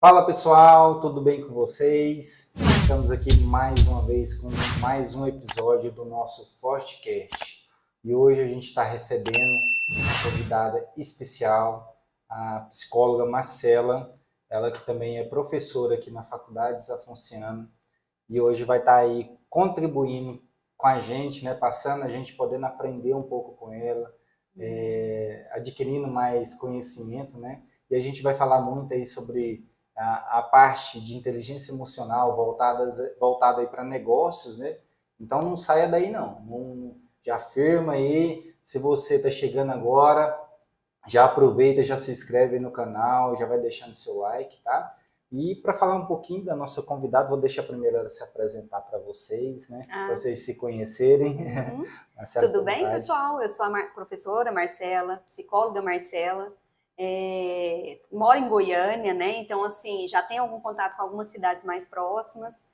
Fala pessoal, tudo bem com vocês? Estamos aqui mais uma vez com mais um episódio do nosso Fortecast. E hoje a gente está recebendo uma convidada especial, a psicóloga Marcela, ela que também é professora aqui na Faculdade Afonciana. E hoje vai estar aí contribuindo com a gente, né? Passando a gente podendo aprender um pouco com ela, adquirindo mais conhecimento, né? E a gente vai falar muito aí sobre a parte de inteligência emocional voltada aí para negócios, né? Então não saia daí não, já firma aí, se você está chegando agora, já aproveita, já se inscreve aí no canal, já vai deixando seu like, tá? E para falar um pouquinho da nossa convidada, vou deixar primeiro ela se apresentar para vocês, né? Para vocês se conhecerem. Marcela, tudo bem, pessoal? Eu sou a professora Marcela, psicóloga Marcela. Moro em Goiânia, né? Então, assim, já tenho algum contato com algumas cidades mais próximas.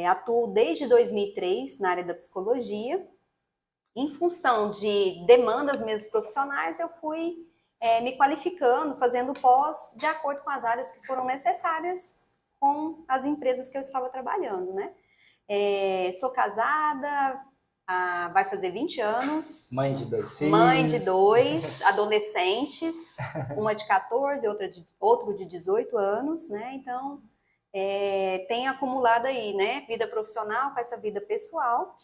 Atuo desde 2003 na área da psicologia. Em função de demandas mesmo profissionais, eu fui me qualificando, fazendo pós de acordo com as áreas que foram necessárias com as empresas que eu estava trabalhando, né? Sou casada, vai fazer 20 anos. Mãe de 2 filhos. Mãe de 2 adolescentes, uma de 14, outro de 18 anos, né? Então, tem acumulado aí, né? Vida profissional com essa vida pessoal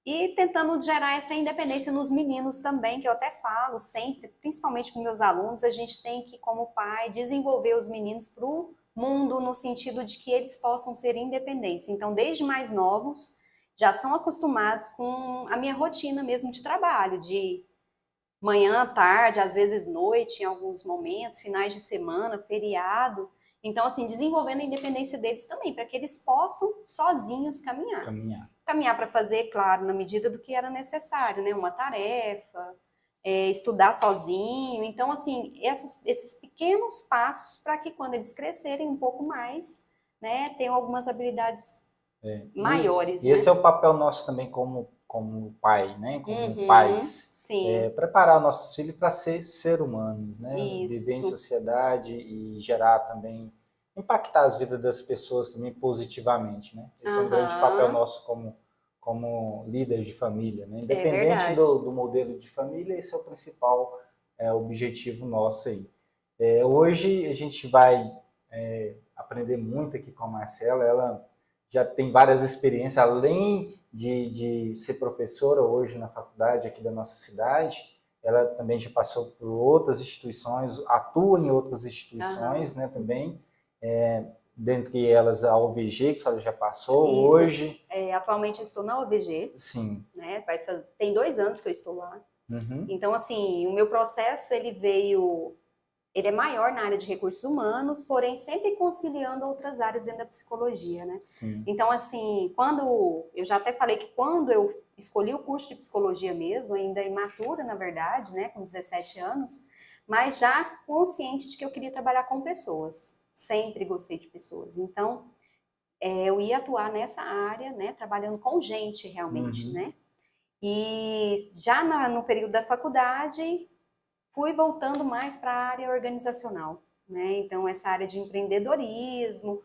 e tentando gerar essa independência nos meninos também, que eu até falo sempre, principalmente com meus alunos, a gente tem que, como pai, desenvolver os meninos para o mundo no sentido de que eles possam ser independentes. Então, desde mais novos, já são acostumados com a minha rotina mesmo de trabalho, de manhã, tarde, às vezes noite, em alguns momentos, finais de semana, feriado. Então, assim, desenvolvendo a independência deles também, para que eles possam sozinhos caminhar. Caminhar para fazer, claro, na medida do que era necessário, né? Uma tarefa, estudar sozinho. Então, assim, esses pequenos passos para que quando eles crescerem um pouco mais, né, tenham algumas habilidades maiores. E esse é o papel nosso também como pai, né? Como pais. Preparar nossos filhos para ser humanos, né? Viver em sociedade e gerar também, impactar as vidas das pessoas também positivamente, né? Esse é um grande papel nosso como líderes de família, né? Independente do modelo de família, esse é o principal objetivo nosso aí. Hoje a gente vai aprender muito aqui com a Marcela. Ela já tem várias experiências, além de ser professora hoje na faculdade aqui da nossa cidade, ela também já passou por outras instituições, atua em outras instituições, né, também, dentre elas a OVG, que a senhora já passou. Isso. Hoje. Atualmente eu estou na OVG. Sim. Né, tem 2 anos que eu estou lá. Então, assim, o meu processo, ele é maior na área de recursos humanos, porém sempre conciliando outras áreas dentro da psicologia, né? Sim. Então, assim, eu já até falei que quando eu escolhi o curso de psicologia mesmo, ainda imatura, na verdade, né, com 17 anos, mas já consciente de que eu queria trabalhar com pessoas. Sempre gostei de pessoas. Então, eu ia atuar nessa área, né, trabalhando com gente realmente, né? E já no período da faculdade, fui voltando mais para a área organizacional, né? Então, essa área de empreendedorismo.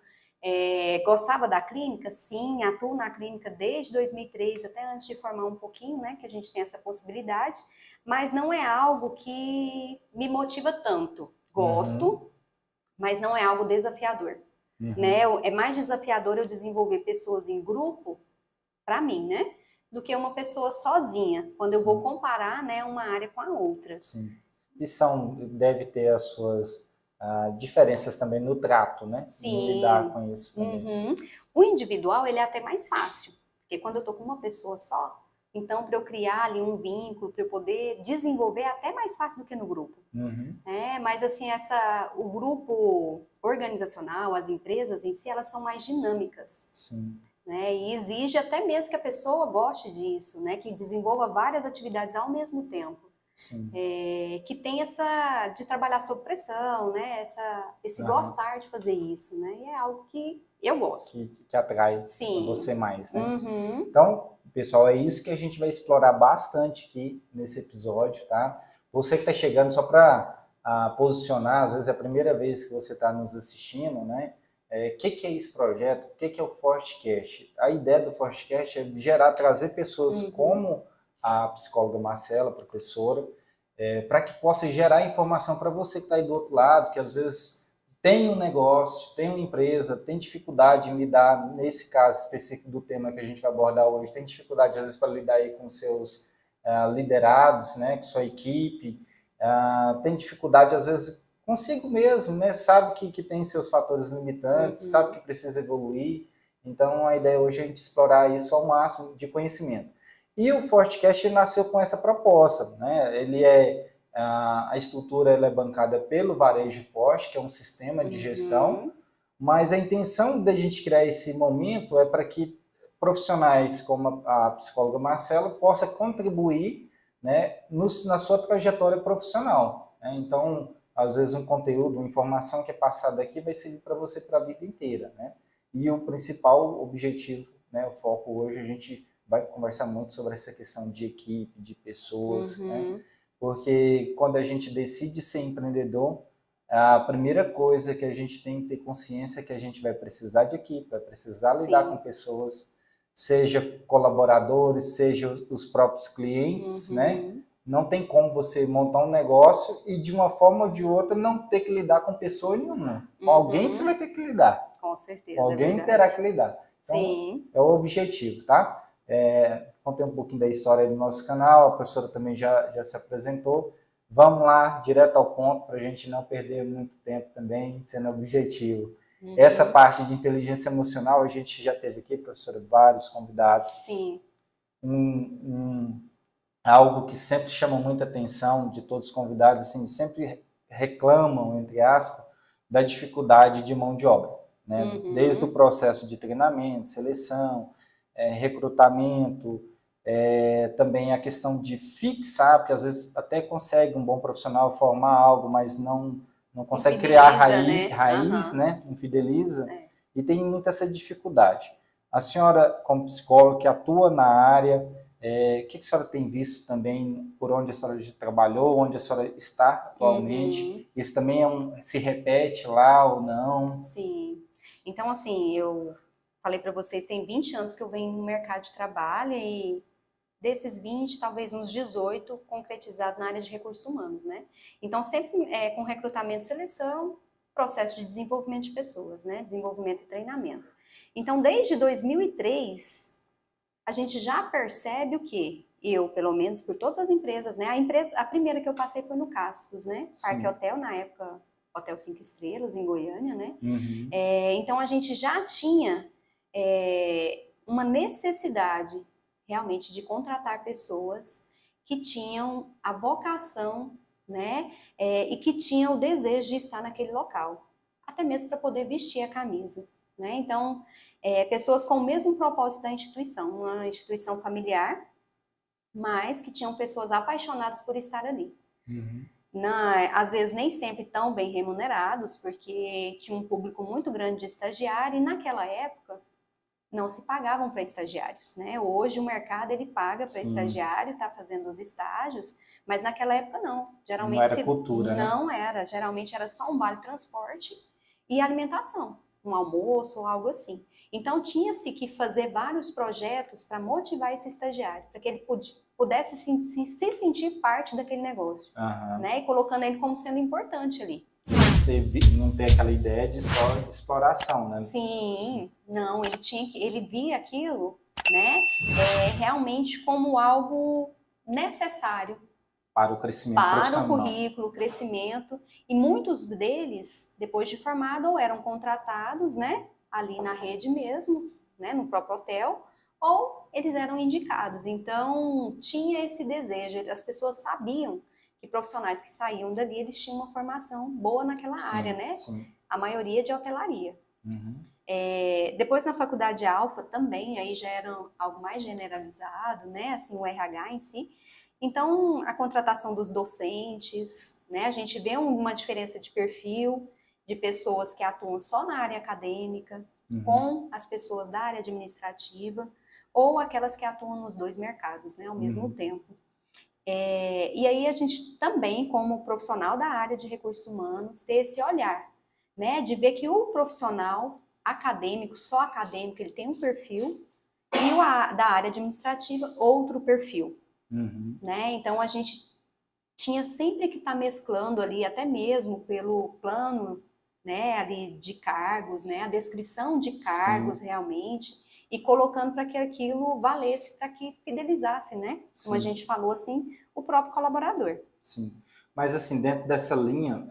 Gostava da clínica? Sim, atuo na clínica desde 2003, até antes de formar um pouquinho, né? Que a gente tem essa possibilidade, mas não é algo que me motiva tanto. Gosto, mas não é algo desafiador, né? É mais desafiador eu desenvolver pessoas em grupo, para mim, né? Do que uma pessoa sozinha, quando eu vou comparar, né, uma área com a outra. Sim. E deve ter as suas diferenças também no trato, né? Sim. Em lidar com isso também. O individual, ele é até mais fácil, porque quando eu tô com uma pessoa só, então para eu criar ali um vínculo, para eu poder desenvolver, é até mais fácil do que no grupo. Mas assim, o grupo organizacional, as empresas em si, elas são mais dinâmicas. Sim. Né? E exige até mesmo que a pessoa goste disso, né? Que desenvolva várias atividades ao mesmo tempo. Sim. Que tem de trabalhar sob pressão, né? Esse gostar de fazer isso, né? E é algo que eu gosto. Que atrai Sim. você mais, né? Então, pessoal, é isso que a gente vai explorar bastante aqui nesse episódio, tá? Você que está chegando, só para a posicionar, às vezes é a primeira vez que você está nos assistindo, né? O que é esse projeto? O que é o Fortecast? A ideia do Fortecast é trazer pessoas como a psicóloga Marcela, professora, para que possa gerar informação para você que está aí do outro lado, que às vezes tem um negócio, tem uma empresa, tem dificuldade em lidar, nesse caso específico do tema que a gente vai abordar hoje, tem dificuldade às vezes para lidar aí com seus liderados, né, com sua equipe, tem dificuldade às vezes consigo mesmo, né, sabe que tem seus fatores limitantes, sabe que precisa evoluir. Então a ideia hoje é a gente explorar isso ao máximo de conhecimento. E o Fortecast nasceu com essa proposta, né? A estrutura ela é bancada pelo Varejo Forte, que é um sistema de gestão, mas a intenção da gente criar esse momento é para que profissionais como a psicóloga Marcela possa contribuir, né, na sua trajetória profissional, né? Então, às vezes um conteúdo, uma informação que é passada aqui vai servir para você para a vida inteira, né? E o principal objetivo, né, o foco hoje, a gente vai conversar muito sobre essa questão de equipe, de pessoas, né? Porque quando a gente decide ser empreendedor, a primeira coisa que a gente tem que ter consciência é que a gente vai precisar de equipe, vai precisar lidar com pessoas, seja colaboradores, seja os próprios clientes, né? Não tem como você montar um negócio e de uma forma ou de outra não ter que lidar com pessoa nenhuma. Alguém você vai ter que lidar. Com certeza, alguém terá que lidar. Então, é o objetivo, tá? Contei um pouquinho da história do nosso canal, a professora também já se apresentou. Vamos lá, direto ao ponto, para a gente não perder muito tempo também, sendo objetivo. Essa parte de inteligência emocional, a gente já teve aqui, professora, vários convidados. Sim. Algo que sempre chama muita atenção de todos os convidados, assim, sempre reclamam, entre aspas, da dificuldade de mão de obra, né? Desde o processo de treinamento, seleção, recrutamento, também a questão de fixar, porque às vezes até consegue um bom profissional formar algo, mas não consegue criar raiz, né? Não fideliza, e tem muita essa dificuldade. A senhora, como psicóloga que atua na área, o que a senhora tem visto também, por onde a senhora já trabalhou, onde a senhora está atualmente? Isso também se repete lá ou não? Sim. Então, assim, eu falei para vocês, tem 20 anos que eu venho no mercado de trabalho e desses 20, talvez uns 18 concretizados na área de recursos humanos, né? Então, sempre com recrutamento e seleção, processo de desenvolvimento de pessoas, né? Desenvolvimento e treinamento. Então, desde 2003, a gente já percebe o quê? Eu, pelo menos, por todas as empresas, né? A primeira que eu passei foi no Castros, né? Parque Hotel, na época, Hotel 5 Estrelas, em Goiânia, né? Então, a gente já tinha uma necessidade realmente de contratar pessoas que tinham a vocação, né, e que tinham o desejo de estar naquele local, até mesmo para poder vestir a camisa, né? Então, pessoas com o mesmo propósito da instituição, uma instituição familiar, mas que tinham pessoas apaixonadas por estar ali. Às vezes nem sempre tão bem remunerados, porque tinha um público muito grande de estagiário, e naquela época não se pagavam para estagiários, né? Hoje o mercado ele paga para estagiário, está fazendo os estágios, mas naquela época não. Geralmente não era cultura, não era. Geralmente era só um vale transporte e alimentação, um almoço ou algo assim. Então tinha-se que fazer vários projetos para motivar esse estagiário, para que ele pudesse se sentir parte daquele negócio, né? E colocando ele como sendo importante ali. Você não tem aquela ideia de só de exploração, né? Sim, não, ele via aquilo, né, realmente como algo necessário para o crescimento profissional. Para o currículo, o crescimento, e muitos deles, depois de formado, ou eram contratados, né, ali na rede mesmo, né, no próprio hotel, ou eles eram indicados. Então, tinha esse desejo, as pessoas sabiam que profissionais que saíam dali, eles tinham uma formação boa naquela área, né? A maioria de hotelaria. Depois na faculdade Alfa também, aí já era algo mais generalizado, né? Assim, o RH em si. Então, a contratação dos docentes, né? A gente vê uma diferença de perfil de pessoas que atuam só na área acadêmica, com as pessoas da área administrativa, ou aquelas que atuam nos dois mercados, né? Ao mesmo tempo. E aí a gente também, como profissional da área de recursos humanos, ter esse olhar, né, de ver que o profissional acadêmico, só acadêmico, ele tem um perfil, e da área administrativa, outro perfil, Uhum. né? Então a gente tinha sempre que estar mesclando ali, até mesmo pelo plano, né, ali de cargos, né, a descrição de cargos Sim, realmente, e colocando para que aquilo valesse, para que fidelizasse, né? Como a sim, gente falou assim, o próprio colaborador. sim. Mas assim, dentro dessa linha,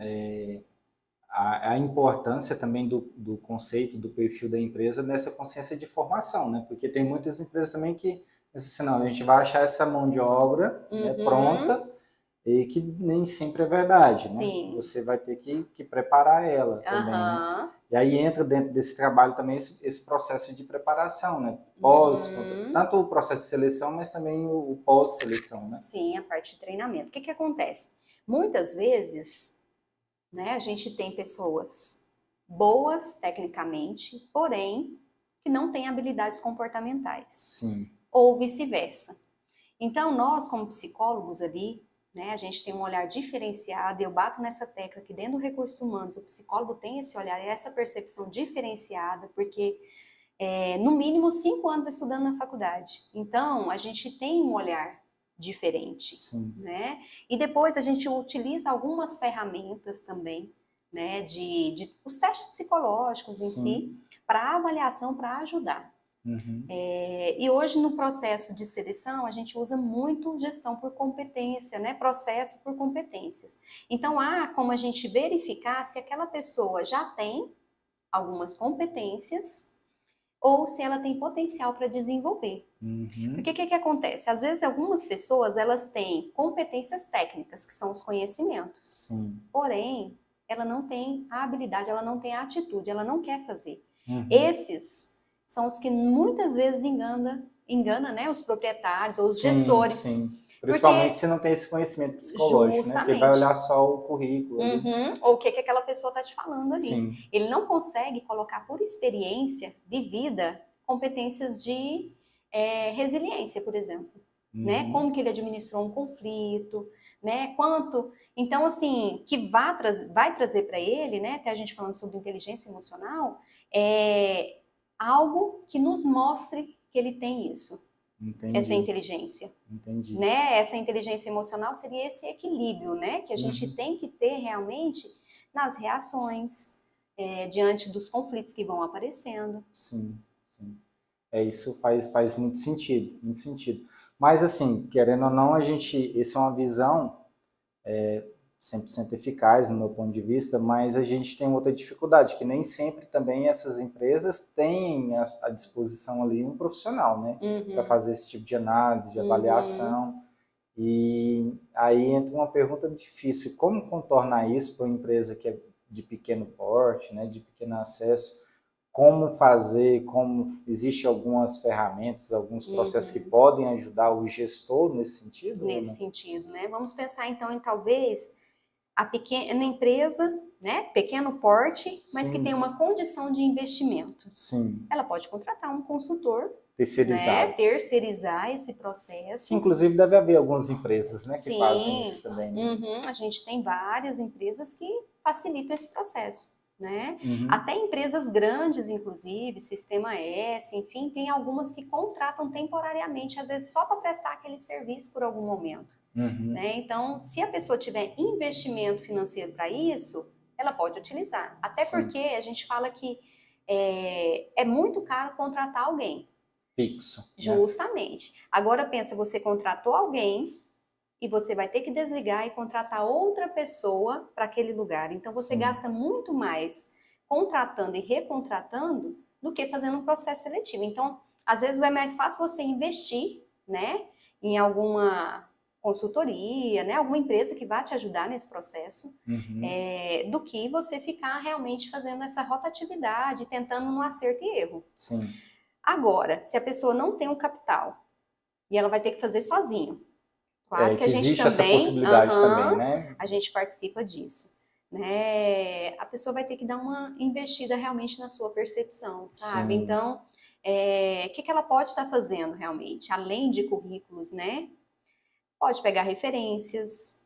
a importância também do conceito, do perfil da empresa nessa consciência de formação, né? Porque tem Sim. muitas empresas também que pensam assim, não, a gente vai achar essa mão de obra, né, Uhum. pronta, e que nem sempre é verdade, né? Sim. Você vai ter que preparar ela também, né? Aham. E aí entra dentro desse trabalho também esse processo de preparação, né? Uhum. Tanto o processo de seleção, mas também o pós-seleção, né? Sim, a parte de treinamento. O que que acontece? Muitas vezes, né, a gente tem pessoas boas tecnicamente, porém que não têm habilidades comportamentais, Sim. ou vice-versa. Então, nós, como psicólogos ali, né, a gente tem um olhar diferenciado, e eu bato nessa tecla que dentro do recursos humanos o psicólogo tem esse olhar e essa percepção diferenciada, porque no mínimo 5 anos estudando na faculdade. Então, a gente tem um olhar diferente, Sim. né? E depois a gente utiliza algumas ferramentas também, né, de os testes psicológicos em si, Sim. para avaliação, para ajudar. Uhum. E hoje no processo de seleção a gente usa muito gestão por competência, né? Processo por competências. Então há como a gente verificar se aquela pessoa já tem algumas competências ou se ela tem potencial para desenvolver. Porque Uhum. o que acontece? Às vezes algumas pessoas elas têm competências técnicas, que são os conhecimentos, Sim. porém ela não tem a habilidade, ela não tem a atitude, ela não quer fazer. Uhum. Esses são os que muitas vezes engana, né, os proprietários ou os Sim, gestores, sim. Principalmente porque se não tem esse conhecimento psicológico, né? Porque ele vai justamente. olhar só o currículo ali. Uhum. Ou o que aquela pessoa está te falando ali. Sim. Ele não consegue colocar por experiência vivida competências de resiliência, por exemplo. Né? Uhum. Como que ele administrou um conflito, né? Quanto. Então, assim, que vai trazer para ele, né? Até a gente falando sobre inteligência emocional, é algo que nos mostre que ele tem isso, essa Entendi. inteligência, Entendi. né? Essa inteligência emocional seria esse equilíbrio, né? Que a gente Uhum. tem que ter realmente nas reações, diante dos conflitos que vão aparecendo. Sim, sim. Isso faz muito sentido, muito sentido. Mas assim, querendo ou não, isso é uma visão 100% eficaz no meu ponto de vista, mas a gente tem outra dificuldade, que nem sempre também essas empresas têm à disposição ali um profissional, né, para Uhum, fazer esse tipo de análise, de uhum, avaliação. E aí entra uma pergunta difícil: como contornar isso para uma empresa que é de pequeno porte, né, de pequeno acesso? Como fazer? Como existe algumas ferramentas, alguns processos que uhum. podem ajudar o gestor nesse sentido ou Nesse não? sentido, né? Vamos pensar então em talvez a pequena empresa, né? Pequeno porte, mas que tem Sim, uma condição de investimento. sim. Ela pode contratar um consultor, né? Terceirizado. Terceirizar esse Que processo. inclusive deve haver algumas empresas, né, que fazem isso Sim, também, né? uhum, a gente tem várias empresas que facilitam esse processo, né? Uhum, Até empresas grandes, inclusive, Sistema S, enfim, tem algumas que contratam temporariamente, às vezes só para prestar aquele serviço por algum momento, uhum, né? Então, se a pessoa tiver investimento financeiro para isso, ela pode utilizar. Até porque sim. a gente fala que é muito caro contratar alguém, Fixo, né? justamente. Agora pensa, você contratou alguém e você vai ter que desligar e contratar outra pessoa para aquele lugar. Então você Sim, gasta muito mais contratando e recontratando do que fazendo um processo seletivo. Então, às vezes é mais fácil você investir, né, em alguma consultoria, né, alguma empresa que vai te ajudar nesse processo, uhum, do que você ficar realmente fazendo essa rotatividade, tentando no acerto e erro. sim. Agora, se a pessoa não tem um capital e ela vai ter que fazer sozinho, claro É, que a que gente existe essa também, possibilidade também, né? a gente participa disso, né? A pessoa vai ter que dar uma investida realmente na sua percepção, sabe? Sim, Então, o que ela pode estar fazendo realmente, além de currículos, né? Pode pegar referências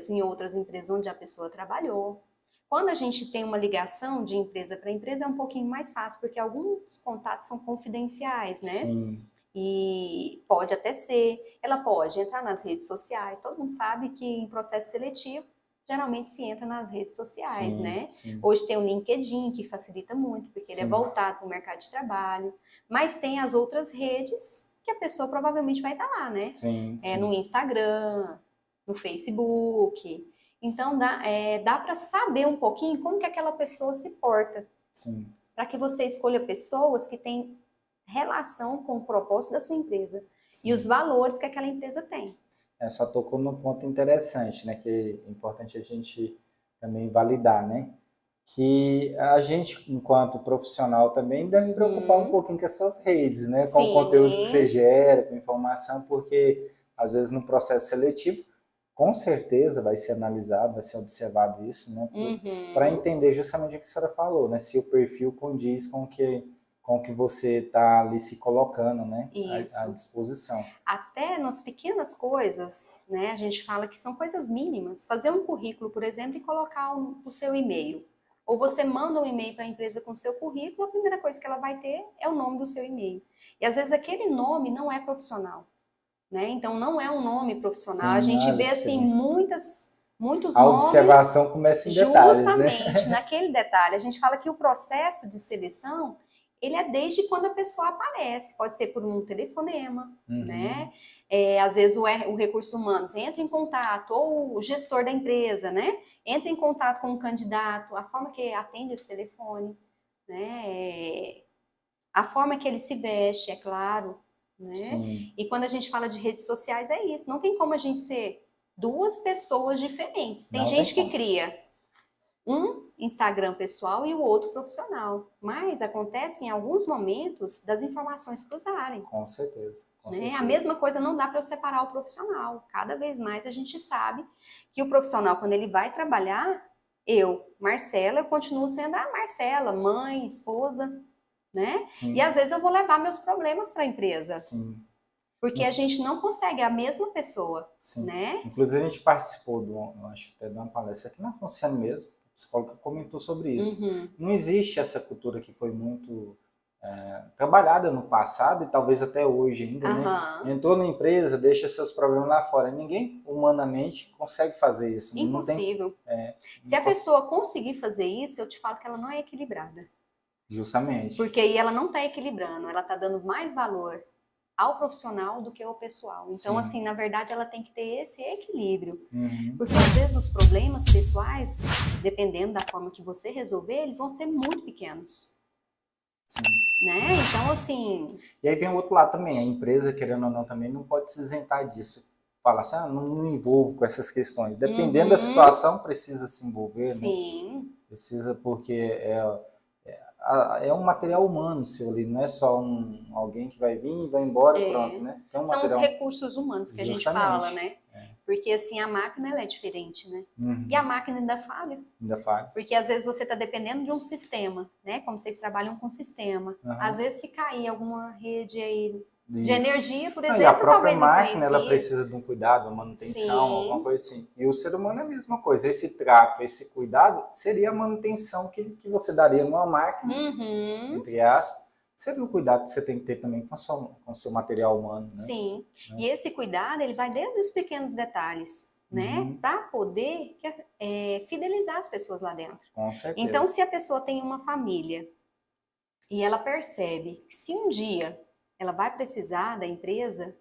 em outras empresas onde a pessoa trabalhou. Quando a gente tem uma ligação de empresa para empresa é um pouquinho mais fácil, porque alguns contatos são confidenciais, né? Sim, E pode até ser, ela pode entrar nas redes sociais. Todo mundo sabe que em processo seletivo, geralmente se entra nas redes sociais, sim, né? sim, Hoje tem o LinkedIn, que facilita muito, porque ele é sim, voltado para o mercado de trabalho. Mas tem as outras redes que a pessoa provavelmente vai estar lá, né? sim, No sim, Instagram, no Facebook. Então, dá para saber um pouquinho como que aquela pessoa se porta, sim, para que você escolha pessoas que têm relação com o propósito da sua empresa e os sim. valores que aquela empresa tem. Só tocou num ponto interessante, né? Que é importante a gente também validar, né? Que a gente, enquanto profissional, também deve preocupar um Uhum. pouquinho com essas redes, né? Com o conteúdo que você Sim. gera, com informação, porque às vezes no processo seletivo, com certeza vai ser analisado, vai ser observado isso, né? Para Uhum. entender justamente o que a senhora falou, né? Se o perfil condiz com o que você está ali se colocando, né? À Isso. disposição. Até nas pequenas coisas, né? A gente fala que são coisas mínimas. Fazer um currículo, por exemplo, e colocar o seu e-mail. Ou você manda um e-mail para a empresa com o seu currículo, a primeira coisa que ela vai ter é o nome do seu e-mail. E às vezes aquele nome não é profissional, né? Então não é um nome profissional. A Sim, gente olha vê que você assim vê. muitos A nomes observação começa em detalhes, né? justamente naquele detalhe. A gente fala que o processo de seleção, ele é desde quando a pessoa aparece. Pode ser por um telefonema, Uhum, né? Às vezes o recurso humanos entra em contato, ou o gestor da empresa, né? Entra em contato com o candidato, a forma que atende esse telefone, né? A forma que ele se veste, é claro, né? sim, E quando a gente fala de redes sociais, é isso. Não tem como a gente ser duas pessoas diferentes. Tem não tem gente que como. cria um Instagram pessoal e o outro profissional, mas acontece em alguns momentos das informações cruzarem, Com certeza, com né? A certeza. mesma coisa não dá para eu separar o profissional. Cada vez mais a gente sabe que o profissional, quando ele vai trabalhar, Marcela, eu continuo sendo a Marcela, mãe, esposa, né? E Sim, às vezes eu vou levar meus problemas para a empresa, sim, porque a gente não consegue a mesma pessoa, sim. né? Inclusive a gente participou acho que até de uma palestra aqui na Fonciano mesmo, a psicóloga comentou sobre isso. Uhum. Não existe essa cultura que foi muito trabalhada no passado e talvez até hoje ainda, né? Aham. Entrou na empresa, deixa seus problemas lá fora. Ninguém humanamente consegue fazer isso, né? Não tem, Impossível. Se não a cons- pessoa conseguir fazer isso, eu te falo que ela não é equilibrada. justamente. Porque aí ela não está equilibrando, ela está dando mais valor ao profissional do que ao pessoal. Então, Sim. assim, na verdade, ela tem que ter esse equilíbrio. Uhum. Porque às vezes os problemas pessoais, dependendo da forma que você resolver, eles vão ser muito pequenos, Sim. né? Então, assim, E aí vem o outro lado também, a empresa, querendo ou não, também não pode se isentar disso. Fala assim, não me envolvo com essas questões. Dependendo da uhum, situação, precisa se envolver, né? sim, Precisa porque é um material humano seu ali, não é só alguém que vai vir, vai embora e pronto, é. né? Tem um São os material, recursos humanos que a gente fala, justamente. né? Porque assim, a máquina ela é diferente, né? E a Uhum. máquina ainda falha. Ainda falha. Porque às vezes você está dependendo de um sistema, né? Como vocês trabalham com sistema. Às Uhum. vezes se cair alguma rede aí de Isso. energia, por Não, e a exemplo, própria talvez máquina, ela influencie. precisa de um cuidado, uma manutenção, alguma Sim. coisa assim. E o ser humano é a mesma coisa. Esse trato, esse cuidado, seria a manutenção que você daria numa máquina, Uhum. entre aspas, seria o cuidado que você tem que ter também com o seu material humano, né? Sim. E esse cuidado, ele vai desde os pequenos detalhes, né? Uhum, Para poder fidelizar as pessoas lá dentro. com Então, certeza. se a pessoa tem uma família e ela percebe que se um dia ela vai precisar da empresa,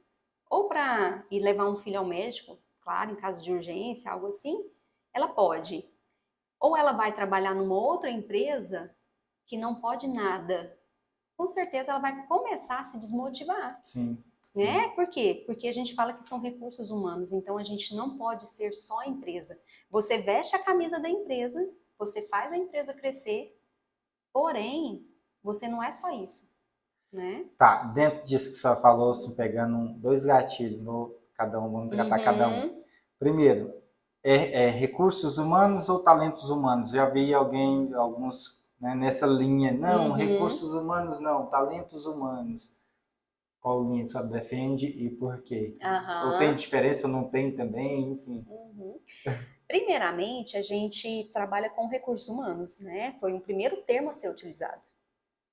ou para ir levar um filho ao médico, claro, em caso de urgência, algo assim, ela pode. Ou ela vai trabalhar numa outra empresa que não pode nada. Com certeza ela vai começar a se desmotivar, Sim, sim. né? Por quê? Porque a gente fala que são recursos humanos, então a gente não pode ser só empresa. Você veste a camisa da empresa, você faz a empresa crescer, porém, você não é só isso, né? Tá, dentro disso que a senhora falou, assim, pegando dois gatilhos, cada um, vamos tratar cada um. Uhum, Primeiro, recursos humanos ou talentos humanos? Já vi alguns, né, nessa linha. Não, uhum. recursos humanos não, talentos humanos. Qual linha que você defende e por quê? Aham. Ou tem diferença, não tem também, enfim. Uhum. Primeiramente, a gente trabalha com recursos humanos, né? Foi um primeiro termo a ser utilizado,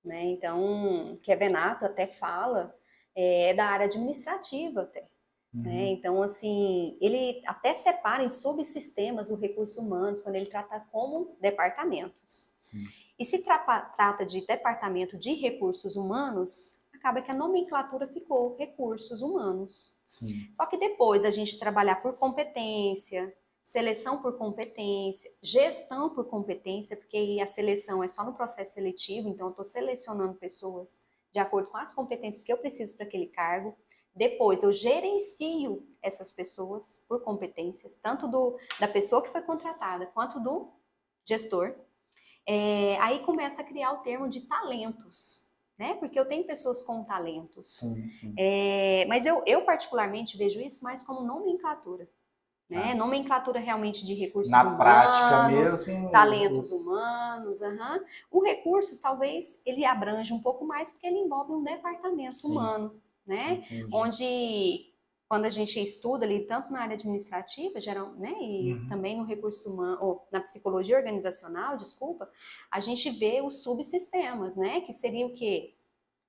né? Então, que a Benato até fala, é da área administrativa até, né? Então, assim, ele até separa em subsistemas o recursos humanos quando ele trata como departamentos. Sim. E se trata de departamento de recursos humanos, acaba que a nomenclatura ficou recursos humanos. Sim. Só que depois da gente trabalhar por competência, seleção por competência, gestão por competência, porque a seleção é só no processo seletivo, então eu estou selecionando pessoas de acordo com as competências que eu preciso para aquele cargo. Depois eu gerencio essas pessoas por competências, tanto da pessoa que foi contratada quanto do gestor. Aí começa a criar o termo de talentos, né? Porque eu tenho pessoas com talentos. Sim, sim. Mas eu particularmente vejo isso mais como nomenclatura, né? Nomenclatura realmente de recursos Na humanos, prática mesmo. talentos humanos, O recursos talvez ele abrange um pouco mais porque ele envolve um departamento Sim. humano, né? Entendi. Onde quando a gente estuda ali tanto na área administrativa, geral, né, e também no recurso humano, ou na psicologia organizacional, desculpa, a gente vê os subsistemas, né, que seria o quê?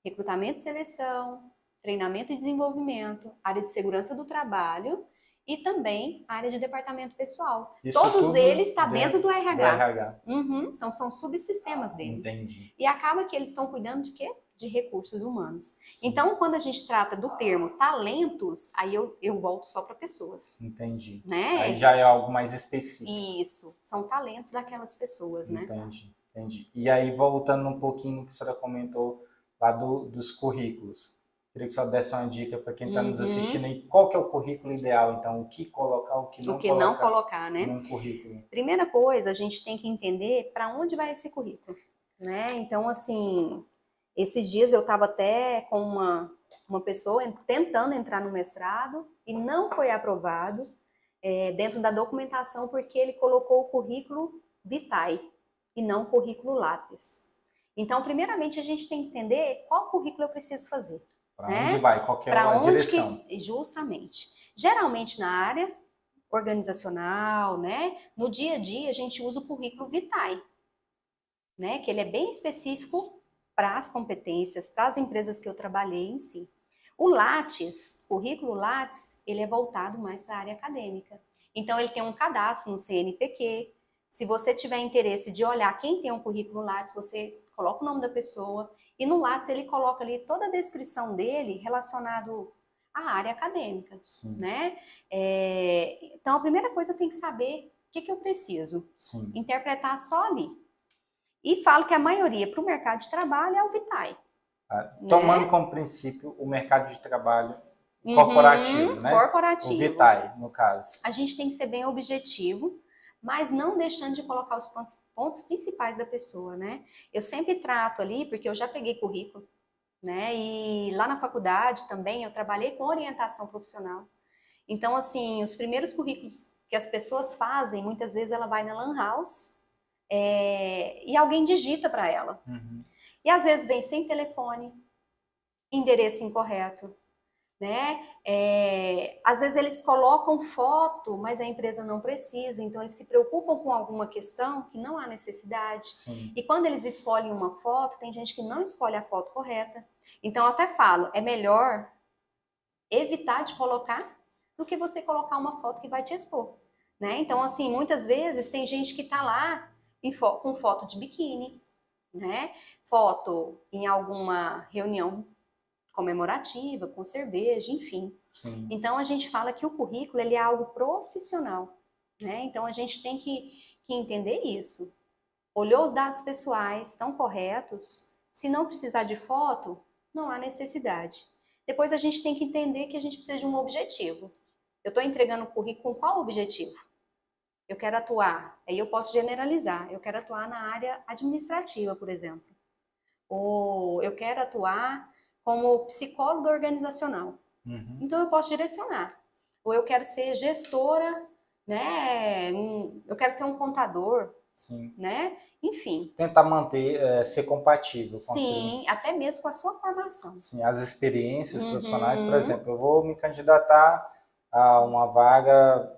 Recrutamento e seleção, treinamento e desenvolvimento, área de segurança do trabalho e também área de departamento pessoal. Isso Todos tudo eles estão dentro do RH. Do RH. Então são subsistemas dele. Entendi. E acaba que eles estão cuidando de quê? De recursos humanos. Sim. Então, quando a gente trata do termo talentos, aí eu volto só para pessoas. Entendi. Né? Aí já é algo mais específico. Isso, são talentos daquelas pessoas, né? Entendi. E aí, voltando um pouquinho no que a senhora comentou lá dos currículos. Queria que a senhora desse uma dica para quem está nos assistindo aí. Qual que é o currículo ideal, então? O que colocar, o que não colocar, né? Num currículo. Primeira coisa, a gente tem que entender para onde vai esse currículo, né? Então, assim, esses dias eu estava até com uma pessoa tentando entrar no mestrado e não foi aprovado dentro da documentação porque ele colocou o currículo Vitae e não o currículo Lattes. Então, primeiramente, a gente tem que entender qual currículo eu preciso fazer. Para onde vai? Qual que é a direção? Justamente. Geralmente na área organizacional, né? No dia a dia, a gente usa o currículo Vitae, né? Que ele é bem específico para as competências, para as empresas que eu trabalhei em si. O Lattes, currículo Lattes, ele é voltado mais para a área acadêmica. Então, ele tem um cadastro no CNPq. Se você tiver interesse de olhar quem tem um currículo Lattes, você coloca o nome da pessoa e no Lattes ele coloca ali toda a descrição dele relacionado à área acadêmica, né? Então, a primeira coisa eu tenho que saber o que eu preciso. Interpretar só ali. E falo que a maioria para o mercado de trabalho é o Vitae. Tomando como princípio o mercado de trabalho corporativo, né? Corporativo. O Vitae, no caso. A gente tem que ser bem objetivo, mas não deixando de colocar os pontos principais da pessoa, né? Eu sempre trato ali, porque eu já peguei currículo, né? E lá na faculdade também eu trabalhei com orientação profissional. Então, assim, os primeiros currículos que as pessoas fazem, muitas vezes ela vai na Lan House e alguém digita para ela. E às vezes vem sem telefone, endereço incorreto, né? Às vezes eles colocam foto, mas a empresa não precisa, então eles se preocupam com alguma questão que não há necessidade. E quando eles escolhem uma foto, tem gente que não escolhe a foto correta. Então eu até falo, é melhor evitar de colocar do que você colocar uma foto que vai te expor, né? Então, assim, muitas vezes tem gente que tá lá com foto de biquíni, né? Foto em alguma reunião comemorativa, com cerveja, enfim. Então, a gente fala que o currículo ele é algo profissional, né? Então, a gente tem que entender isso. Olhou os dados pessoais, estão corretos? Se não precisar de foto, não há necessidade. Depois, a gente tem que entender que a gente precisa de um objetivo. Eu estou entregando o currículo com qual objetivo? Eu quero atuar, aí eu posso generalizar, eu quero atuar na área administrativa, por exemplo. Ou eu quero atuar como psicóloga organizacional. Então eu posso direcionar. Ou eu quero ser gestora, né? Eu quero ser um contador. Sim. né? Enfim. Tentar manter, ser compatível com Sim, até mesmo com a sua formação. sim, as experiências profissionais. Por Uhum, exemplo, eu vou me candidatar a uma vaga,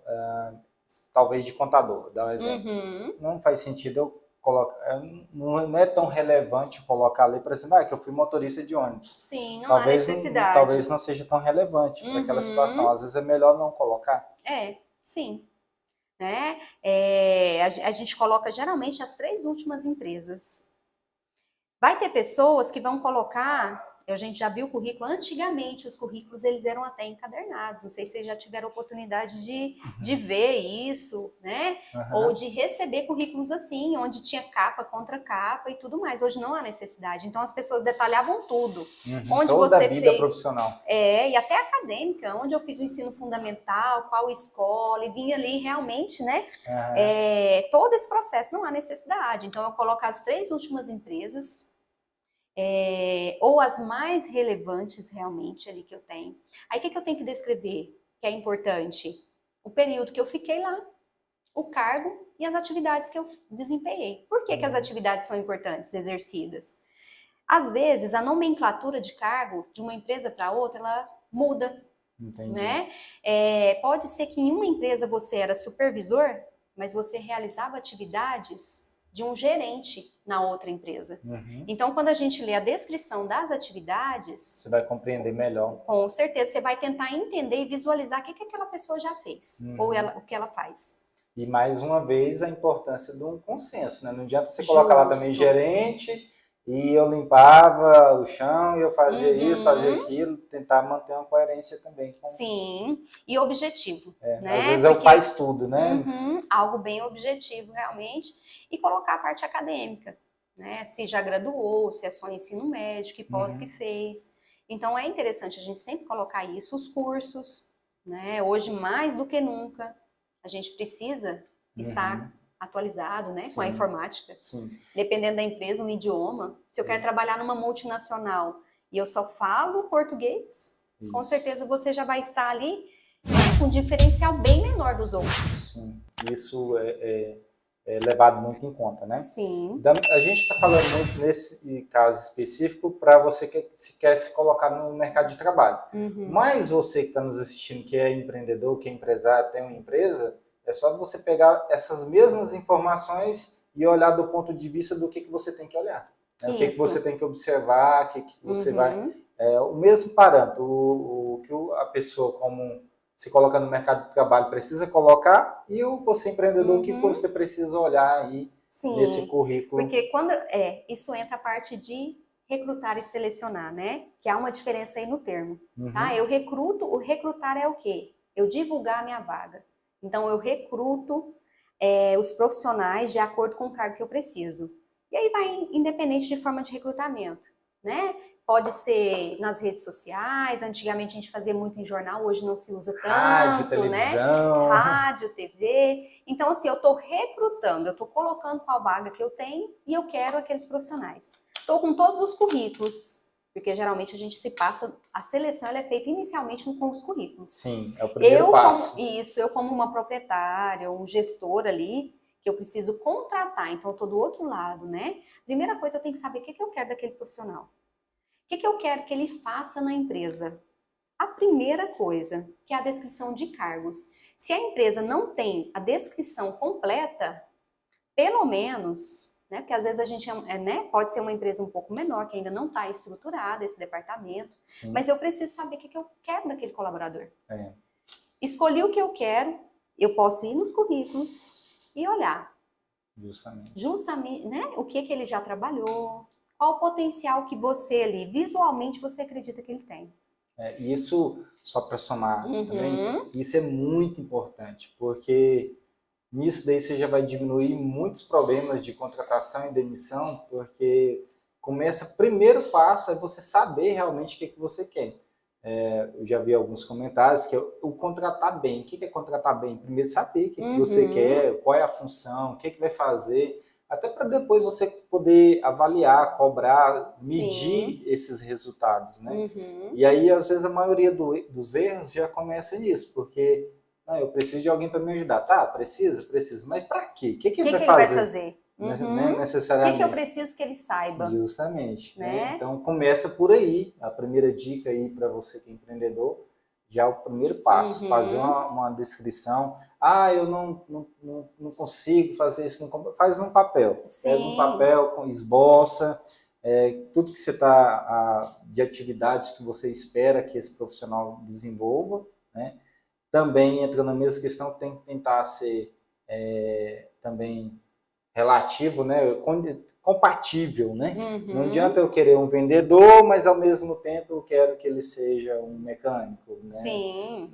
talvez de contador, vou dar um exemplo. uhum. Não faz sentido eu colocar, não é tão relevante colocar ali, por exemplo, que eu fui motorista de ônibus. Sim, não há Talvez, necessidade. talvez não seja tão relevante para aquela situação. Às vezes é melhor não colocar. Sim. Né? A gente coloca geralmente as 3 últimas empresas. Vai ter pessoas que vão colocar, a gente já viu o currículo, antigamente os currículos eles eram até encadernados, não sei se vocês já tiveram oportunidade de ver isso, né? Ou de receber currículos assim, onde tinha capa contra capa e tudo mais. Hoje não há necessidade, então as pessoas detalhavam tudo. Onde Toda você a vida fez, profissional. e até acadêmica, onde eu fiz o ensino fundamental, qual escola, e vinha ali realmente, né? Todo esse processo, não há necessidade. Então eu coloco as 3 últimas empresas, ou as mais relevantes realmente ali que eu tenho. Aí o que eu tenho que descrever que é importante? O período que eu fiquei lá, o cargo e as atividades que eu desempenhei. Por que as atividades são importantes, exercidas? Às vezes, a nomenclatura de cargo de uma empresa para outra, ela muda. Entendi. Né? Pode ser que em uma empresa você era supervisor, mas você realizava atividades de um gerente na outra empresa. Então, quando a gente lê a descrição das atividades, você vai compreender melhor. Com certeza, você vai tentar entender e visualizar o que aquela pessoa já fez, ou o que ela faz. E, mais uma vez, a importância de um consenso, né? Não adianta você colocar lá também gerente, e eu limpava o chão, e eu fazia isso, fazia aquilo, tentar manter uma coerência também. Sim, e objetivo. Né? Às vezes faz tudo, né? Algo bem objetivo, realmente, e colocar a parte acadêmica, né? Se já graduou, se é só ensino médio, que pós que fez. Então, é interessante a gente sempre colocar isso, os cursos, né? Hoje, mais do que nunca, a gente precisa estar atualizado, né? Com a informática. Sim. Dependendo da empresa, um idioma. Se eu quero trabalhar numa multinacional e eu só falo português, com certeza você já vai estar ali com um diferencial bem menor dos outros. Sim, isso é levado muito em conta, né? Sim. A gente está falando muito nesse caso específico para você que quer se colocar no mercado de trabalho. Mas você que está nos assistindo, que é empreendedor, que é empresário, tem uma empresa, é só você pegar essas mesmas informações e olhar do ponto de vista do que você tem que olhar. Né? O que você tem que observar, o que você vai... o mesmo parâmetro, o que a pessoa como se coloca no mercado de trabalho precisa colocar, e você empreendedor, que você precisa olhar aí nesse currículo. Porque quando isso entra a parte de recrutar e selecionar, né? Que há uma diferença aí no termo. Tá? Eu recruto, o recrutar é o quê? Eu divulgar a minha vaga. Então eu recruto os profissionais de acordo com o cargo que eu preciso. E aí vai independente de forma de recrutamento, né? Pode ser nas redes sociais, antigamente a gente fazia muito em jornal, hoje não se usa tanto, rádio, televisão. Né? Rádio, TV. Então, assim, eu estou recrutando, eu estou colocando qual vaga que eu tenho e eu quero aqueles profissionais. Estou com todos os currículos, porque geralmente a gente se passa, a seleção ela é feita inicialmente com os currículos. Sim, é o primeiro passo. Eu como uma proprietária, um gestor ali, que eu preciso contratar, então eu estou do outro lado, né? Primeira coisa, eu tenho que saber o que eu quero daquele profissional. O que eu quero que ele faça na empresa? A primeira coisa, que é a descrição de cargos. Se a empresa não tem a descrição completa, pelo menos, né, porque às vezes a gente pode ser uma empresa um pouco menor, que ainda não está estruturada esse departamento, mas eu preciso saber o que eu quero daquele colaborador. Escolhi o que eu quero, eu posso ir nos currículos e olhar. Justamente, né, o que ele já trabalhou, qual o potencial que você ali, visualmente, você acredita que ele tem. Isso, só para somar também, isso é muito importante, porque nisso daí você já vai diminuir muitos problemas de contratação e demissão, porque o primeiro passo é você saber realmente o que você quer. Eu já vi alguns comentários que o contratar bem. O que é contratar bem? Primeiro saber o que você quer, qual é a função, o que vai fazer, até para depois você poder avaliar, cobrar, medir esses resultados, né? E aí, às vezes, a maioria dos erros já começa nisso, porque Ah, eu preciso de alguém para me ajudar. Tá, preciso. Mas para quê? O que ele O que vai ele fazer? vai fazer? Não O necessariamente. que eu preciso que ele saiba? Justamente. Né? Então, começa por aí. A primeira dica aí para você que é empreendedor, já é o primeiro passo. Fazer uma descrição. Ah, eu não consigo fazer isso. Faz num papel. Sim. Pega um papel, esboça. Tudo que você está, de atividades que você espera que esse profissional desenvolva, né? Também entra na mesma questão, tem que tentar ser também relativo, né? Compatível, né? Não adianta eu querer um vendedor, mas ao mesmo tempo eu quero que ele seja um mecânico, né? Sim.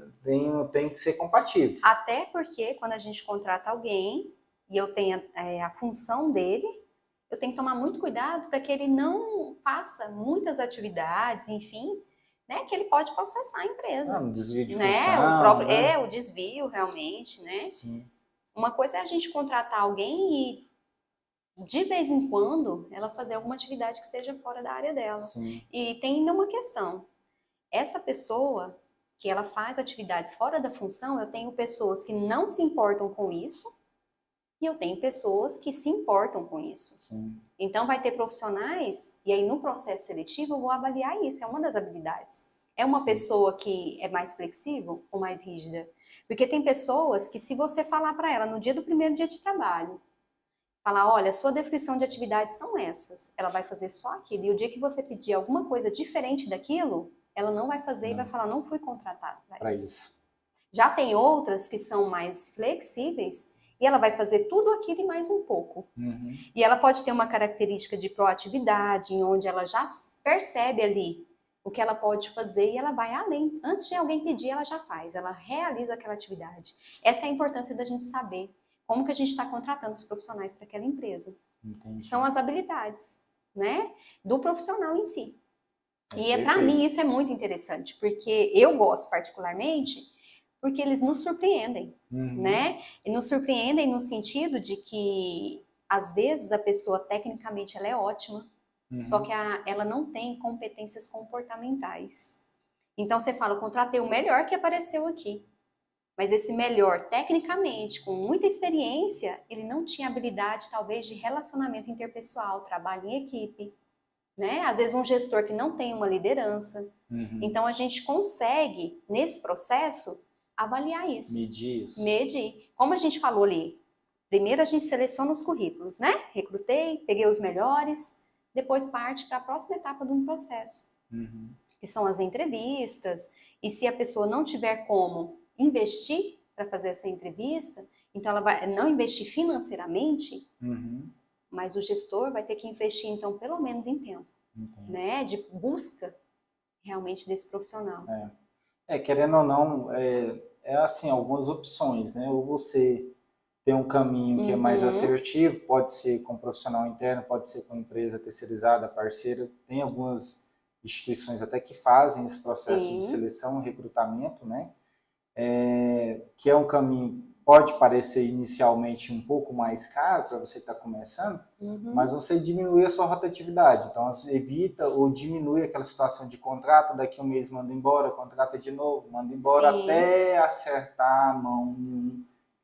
Tem que ser compatível. Até porque quando a gente contrata alguém e eu tenho a função dele, eu tenho que tomar muito cuidado para que ele não faça muitas atividades, enfim, né, que ele pode processar a empresa. Um desvio de né? função, né? O desvio realmente, né? Sim. Uma coisa é a gente contratar alguém e de vez em quando ela fazer alguma atividade que seja fora da área dela. Sim. E tem ainda uma questão. Essa pessoa que ela faz atividades fora da função, eu tenho pessoas que não se importam com isso e eu tenho pessoas que se importam com isso. Sim. Então, vai ter profissionais, e aí no processo seletivo eu vou avaliar isso, é uma das habilidades. É uma pessoa que é mais flexível ou mais rígida? Porque tem pessoas que se você falar para ela no dia do primeiro dia de trabalho, falar, olha, sua descrição de atividades são essas, ela vai fazer só aquilo, e o dia que você pedir alguma coisa diferente daquilo, ela não vai fazer e vai falar, não fui contratada para isso. Já tem outras que são mais flexíveis, e ela vai fazer tudo aquilo e mais um pouco. E ela pode ter uma característica de proatividade, em onde ela já percebe ali o que ela pode fazer e ela vai além. Antes de alguém pedir, ela já faz, ela realiza aquela atividade. Essa é a importância da gente saber como que a gente está contratando os profissionais para aquela empresa. Entendi. São as habilidades, né, do profissional em si. E para mim isso é muito interessante, porque eu gosto particularmente, porque eles nos surpreendem, né? E nos surpreendem no sentido de que, às vezes, a pessoa, tecnicamente, ela é ótima, só que ela não tem competências comportamentais. Então, você fala, eu contratei o melhor que apareceu aqui. Mas esse melhor, tecnicamente, com muita experiência, ele não tinha habilidade, talvez, de relacionamento interpessoal, trabalho em equipe, né? Às vezes, um gestor que não tem uma liderança. Então, a gente consegue, nesse processo, avaliar isso. Medir isso. Medir. Como a gente falou ali, primeiro a gente seleciona os currículos, né? Recrutei, peguei os melhores, depois parte para a próxima etapa de um processo, que são as entrevistas. E se a pessoa não tiver como investir para fazer essa entrevista, então ela vai não investir financeiramente, mas o gestor vai ter que investir, então, pelo menos em tempo, né? De busca realmente desse profissional. Querendo ou não, assim, algumas opções, né? Ou você tem um caminho que é mais assertivo, pode ser com profissional interno, pode ser com empresa terceirizada, parceira. Tem algumas instituições até que fazem esse processo de seleção e recrutamento, né? Que é um caminho, pode parecer inicialmente um pouco mais caro para você que está começando, mas você diminui a sua rotatividade. Então, você evita ou diminui aquela situação de contrato, daqui a um mês manda embora, contrata de novo, manda embora, até acertar a mão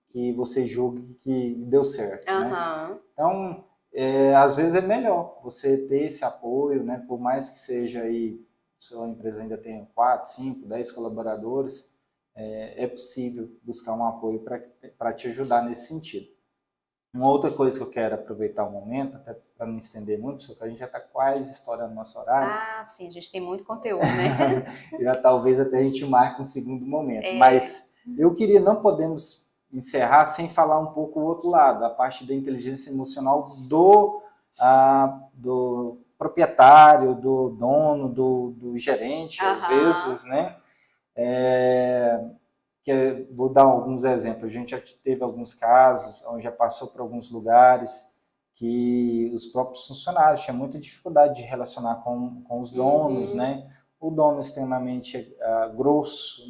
que você julgue que deu certo. Né? Então, às vezes é melhor você ter esse apoio, né? Por mais que seja aí, sua empresa ainda tenha 4, 5, 10 colaboradores, é possível buscar um apoio para te ajudar nesse sentido. Uma outra coisa que eu quero aproveitar o momento, até para não estender muito, porque a gente já está quase estourando nosso horário. Ah, sim, a gente tem muito conteúdo, né? Já talvez até a gente marque um segundo momento. Mas não podemos encerrar sem falar um pouco o outro lado, a parte da inteligência emocional do proprietário, do dono, do gerente, às vezes, né? Vou dar alguns exemplos. A gente já teve alguns casos, onde já passou por alguns lugares que os próprios funcionários tinham muita dificuldade de relacionar com os donos, né? O dono extremamente grosso,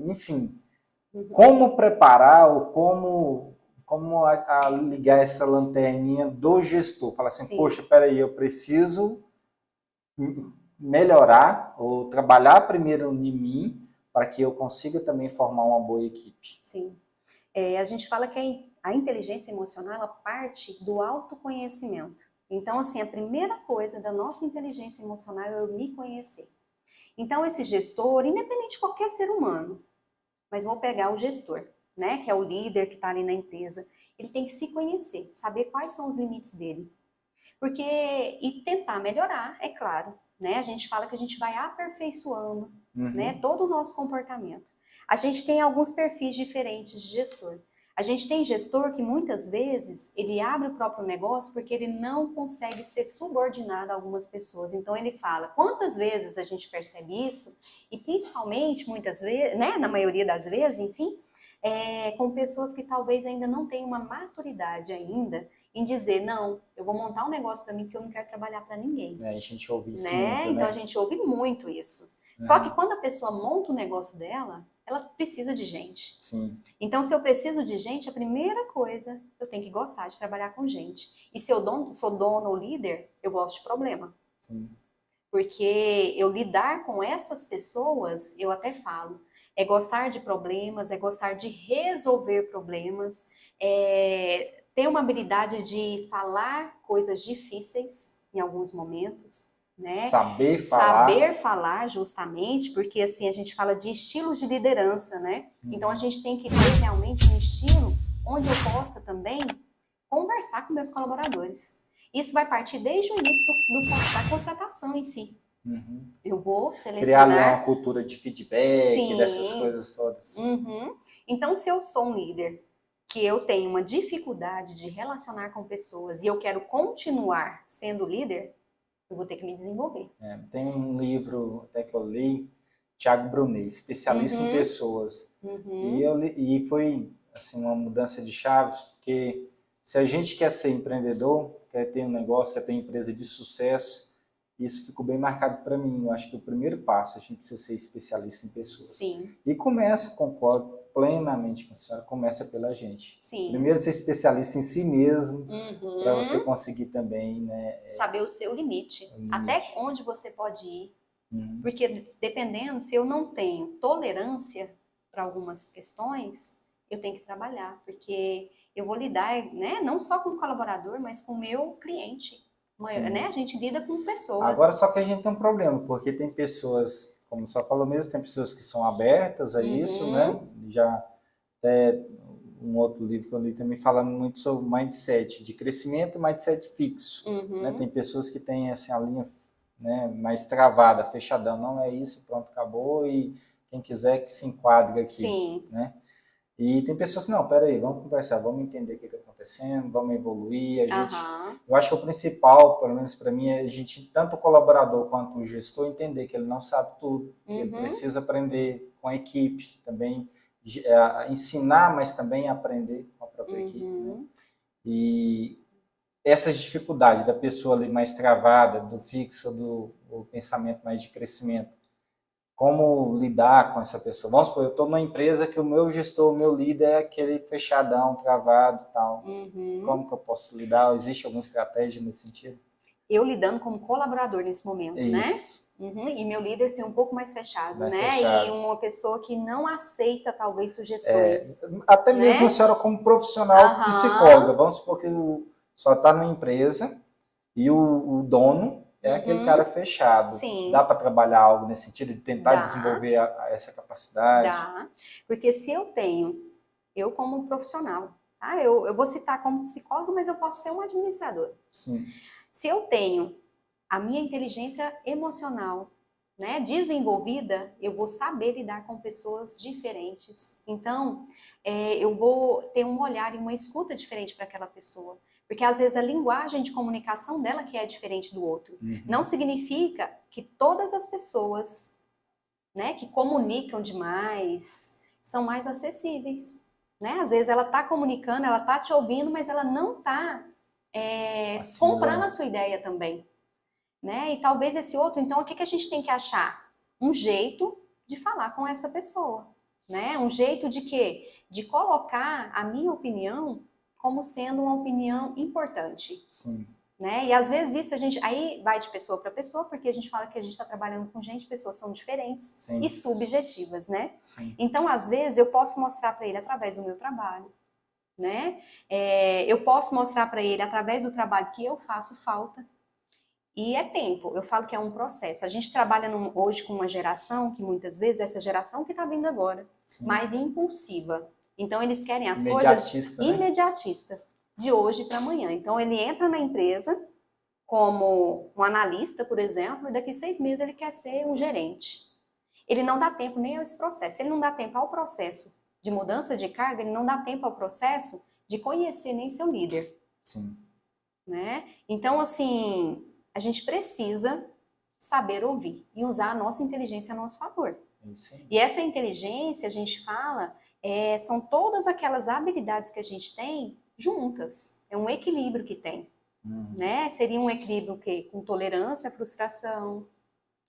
enfim. Como preparar ou como ligar essa lanterninha do gestor? Falar assim, poxa, peraí, eu preciso melhorar ou trabalhar primeiro em mim, para que eu consiga também formar uma boa equipe. Sim. A gente fala que a inteligência emocional, ela parte do autoconhecimento. Então, assim, a primeira coisa da nossa inteligência emocional é eu me conhecer. Então, esse gestor, independente de qualquer ser humano, mas vou pegar o gestor, né, que é o líder que está ali na empresa, ele tem que se conhecer, saber quais são os limites dele. E tentar melhorar, é claro, né? A gente fala que a gente vai aperfeiçoando, né, todo o nosso comportamento. A gente tem alguns perfis diferentes de gestor. A gente tem gestor que muitas vezes ele abre o próprio negócio porque ele não consegue ser subordinado a algumas pessoas. Então ele fala, quantas vezes a gente percebe isso, e principalmente muitas vezes, né, na maioria das vezes, enfim, com pessoas que talvez ainda não tenham uma maturidade ainda em dizer, não, eu vou montar um negócio para mim porque eu não quero trabalhar para ninguém. A gente ouve isso né? muito, Então né? a gente ouve muito isso. Só que quando a pessoa monta o negócio dela, ela precisa de gente. Sim. Então, se eu preciso de gente, a primeira coisa, eu tenho que gostar de trabalhar com gente. E se eu sou dono ou líder, eu gosto de problema. Sim. Porque eu lidar com essas pessoas, eu até falo, é gostar de problemas, é gostar de resolver problemas, é ter uma habilidade de falar coisas difíceis em alguns momentos, né? Saber falar. Saber falar, justamente, porque assim a gente fala de estilos de liderança, né? Então a gente tem que ter realmente um estilo onde eu possa também conversar com meus colaboradores. Isso vai partir desde o início da contratação em si. Eu vou selecionar... Criar ali uma cultura de feedback, Sim. dessas coisas todas. Então, se eu sou um líder que eu tenho uma dificuldade de relacionar com pessoas e eu quero continuar sendo líder, eu vou ter que me desenvolver. Tem um livro até que eu li, Thiago Brunet, especialista em pessoas. E foi assim, uma mudança de chaves, porque se a gente quer ser empreendedor, quer ter um negócio, quer ter uma empresa de sucesso, isso ficou bem marcado para mim. Eu acho que o primeiro passo, a gente precisa ser especialista em pessoas. Sim. E concordo plenamente com a senhora, começa pela gente. Sim. Primeiro ser especialista em si mesmo, para você conseguir também, né, saber o seu limite, até onde você pode ir. Porque dependendo, se eu não tenho tolerância para algumas questões, eu tenho que trabalhar, porque eu vou lidar, né, não só com o colaborador, mas com o meu cliente. Né? A gente lida com pessoas. Agora, só que a gente tem um problema, porque tem pessoas, como só falou mesmo, tem pessoas que são abertas a isso, né? Já até um outro livro que eu li também fala muito sobre mindset, de crescimento e mindset fixo. Né? Tem pessoas que têm assim, a linha, né, mais travada, fechadão, não é isso, pronto, acabou, e quem quiser que se enquadre aqui. Sim. Né? E tem pessoas que, não, peraí, vamos conversar, vamos entender o que está acontecendo, vamos evoluir. Eu acho que o principal, pelo menos para mim, é a gente, tanto o colaborador quanto o gestor, entender que ele não sabe tudo, que ele precisa aprender com a equipe, também ensinar, mas também aprender com a própria equipe. Né? E essas dificuldades da pessoa ali mais travada, do fixo, do pensamento mais de crescimento, como lidar com essa pessoa? Vamos supor, eu estou numa empresa que o meu gestor, o meu líder é aquele fechadão, travado e tal. Como que eu posso lidar? Existe alguma estratégia nesse sentido? Eu lidando como colaborador nesse momento, Isso. né? E meu líder ser um pouco mais fechado, né? Fechado. E uma pessoa que não aceita, talvez, sugestões. Até mesmo, né? A senhora como profissional psicóloga, vamos supor que só está numa empresa e o dono é aquele cara fechado. Sim. Dá para trabalhar algo nesse sentido, de tentar desenvolver essa capacidade? Dá. Porque se eu como profissional, tá? Eu vou citar como psicólogo, mas eu posso ser um administrador. Sim. Se eu tenho a minha inteligência emocional, né, desenvolvida, eu vou saber lidar com pessoas diferentes. Então, eu vou ter um olhar e uma escuta diferente para aquela pessoa. Porque às vezes a linguagem de comunicação dela que é diferente do outro. Não significa que todas as pessoas, né, que comunicam demais são mais acessíveis. Né? Às vezes ela está comunicando, ela está te ouvindo, mas ela não está comprando a sua ideia também. Né? E talvez esse outro, então, o que a gente tem que achar? Um jeito de falar com essa pessoa. Né? Um jeito de quê? De colocar a minha opinião como sendo uma opinião importante. Sim. né? E às vezes isso a gente aí vai de pessoa para pessoa, porque a gente fala que a gente está trabalhando com gente, pessoas são diferentes Sim. e subjetivas, né? Sim. Então, às vezes, eu posso mostrar para ele através do meu trabalho, né? Eu posso mostrar para ele através do trabalho que eu faço falta. E é tempo, eu falo que é um processo. A gente trabalha hoje com uma geração que muitas vezes, essa geração que está vindo agora, Sim. mais impulsiva. Então, eles querem as Imediatista, coisas né? imediatista, de hoje para amanhã. Então, ele entra na empresa como um analista, por exemplo, e daqui 6 meses ele quer ser um gerente. Ele não dá tempo nem a esse processo. Ele não dá tempo ao processo de mudança de carga, ele não dá tempo ao processo de conhecer nem seu líder. Sim. Né? Então, assim, a gente precisa saber ouvir e usar a nossa inteligência a nosso favor. Sim. E essa inteligência, a gente fala, são todas aquelas habilidades que a gente tem juntas. É um equilíbrio que tem. Né? Seria um equilíbrio o quê? Com tolerância à frustração,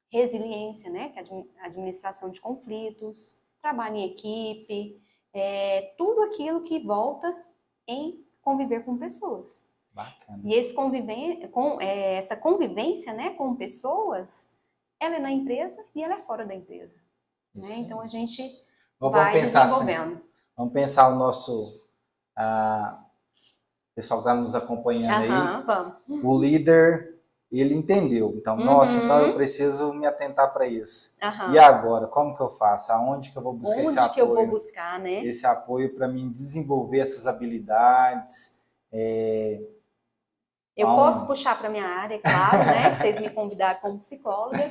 resiliência, né? Que é a administração de conflitos, trabalho em equipe, tudo aquilo que volta em conviver com pessoas. Bacana. E essa convivência, né, com pessoas, ela é na empresa e ela é fora da empresa. Né? Então a gente vai desenvolvendo. Assim, vamos pensar o nosso pessoal que está nos acompanhando aí. Vamos. O líder, ele entendeu. Então, nossa, então eu preciso me atentar para isso. E agora, como que eu faço? Aonde que eu vou buscar esse apoio? Onde que eu vou buscar, né? Esse apoio para mim desenvolver essas habilidades. Eu posso puxar para minha área, claro, né? Que vocês me convidaram como psicóloga.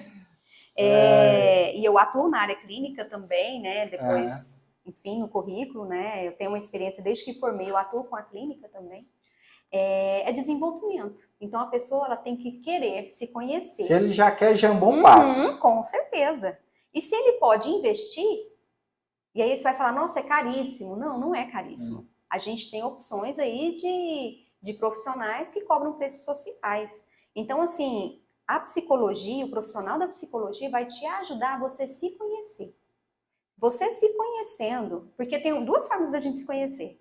E eu atuo na área clínica também, né? Depois, enfim, no currículo, né? Eu tenho uma experiência desde que formei, eu atuo com a clínica também. É desenvolvimento. Então a pessoa ela tem que querer se conhecer. Se ele já quer, já é um bom passo. Com certeza. E se ele pode investir, e aí você vai falar, nossa, é caríssimo. Não, não é caríssimo. A gente tem opções aí de profissionais que cobram preços sociais. Então, assim, a psicologia, o profissional da psicologia vai te ajudar a você se conhecer. Você se conhecendo, porque tem 2 formas da gente se conhecer.